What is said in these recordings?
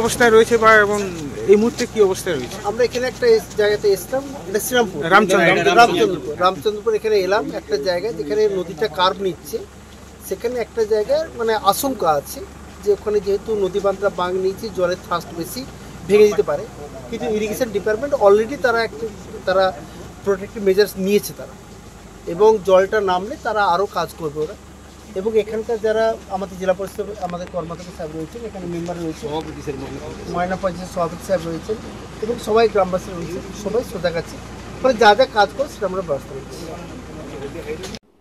অবস্থায় রয়েছে বা এবং এই মুহূর্তে কি অবস্থায় রয়েছে? আমরা এখানে একটা জায়গাতে এসলাম, এটা শ্রীরামপুর রামচন্দ্রপুর। এখানে এলাম একটা জায়গায় যেখানে নদীটা কার্ভ নিচ্ছে, সেখানে একটা জায়গায় মানে আশঙ্কা আছে যে ওখানে যেহেতু নদী বাঁধটা বাঁক নিয়েছে, জলের থ্রাস্ট বেশি, ভেঙে দিতে পারে। কিন্তু ইরিগেশন ডিপার্টমেন্ট অলরেডি তারা প্রোটেক্টিভ মেজার্স নিয়েছে তারা, এবং জলটা নামলে তারা আরও কাজ করবে ওরা। এবং এখানকার যারা আমাদের জেলা পরিষদ আমাদের কর্মকর্তা সাহেব রয়েছেন, এখানে মেম্বার রয়েছে, ময়না পঞ্চায়েত সভাপতি সাহেব রয়েছেন, এবং সবাই গ্রামবাসী রয়েছে, সবাই সজাগ আছে। মানে যা যা কাজ করে সেটা আমরা ব্যবস্থা করছি।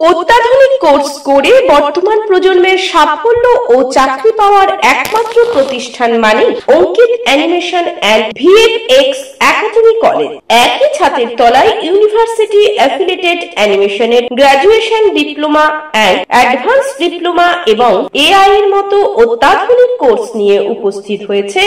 অত্যাধুনিক কোর্স করে বর্তমান প্রজন্মের সাফল্য ও চাকরি পাওয়ার একমাত্র প্রতিষ্ঠান মানে Ankit animation and VFX academy college. একই ছাদের তলায় ইউনিভার্সিটি অ্যাফিলিয়েটেড অ্যানিমেশনের graduation, diploma and advance diploma এবং এআই এর মতো অত্যাধুনিক কোর্স নিয়ে উপস্থিত হয়েছে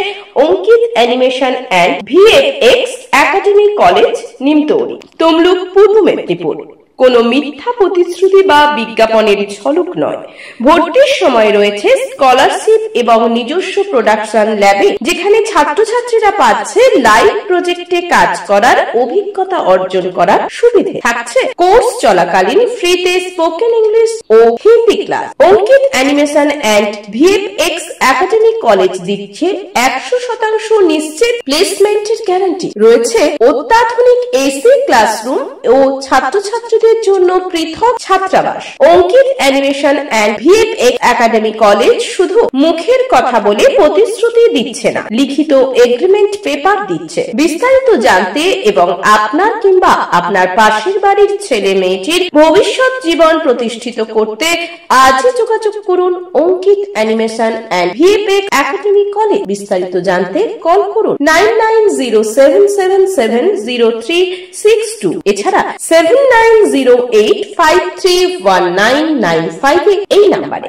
Ankit animation and VFX academy college, Nimtouri, Tamluk, Purba Medinipur. কোনো মিথ্যা প্রতিশ্রুতি বা বিজ্ঞাপনের ঝলক নয়। ভর্তির সময় রয়েছে স্কলারশিপ এবং নিজস্ব প্রোডাকশন ল্যাবে, যেখানে ছাত্রছাত্রীরা পাচ্ছে লাইভ প্রজেক্টে কাজ করার অভিজ্ঞতা অর্জন করার সুবিধে। থাকছে কোর্স চলাকালীন ফ্রিতে স্পোকেন ইংলিশ ও Hindi class. Ankit animation and VFX academy college দিচ্ছে 100% নিশ্চিত প্লেসমেন্টের গ্যারান্টি। রয়েছে অত্যাধুনিক এসি ক্লাসরুম ও ছাত্রছাত্রীদের জন্য পৃথক ছাত্রাবাস। Ankit animation and VFX academy college শুধু মুখের কথা বলে প্রতিশ্রুতি দিচ্ছে না, লিখিত এগ্রিমেন্ট পেপার দিচ্ছে। বিস্তারিত জানতে এবং আপনার কিংবা আপনার পাশের বাড়ির ছেলে মেয়েটির ভবিষ্যৎ জীবন প্রতিষ্ঠিত করতে আজই যোগাযোগ করুন Ankit animation and VFX academy college. বিস্তারিত জানতে কল করুন 9907770362, এছাড়া 7908531995 এই নাম্বারে।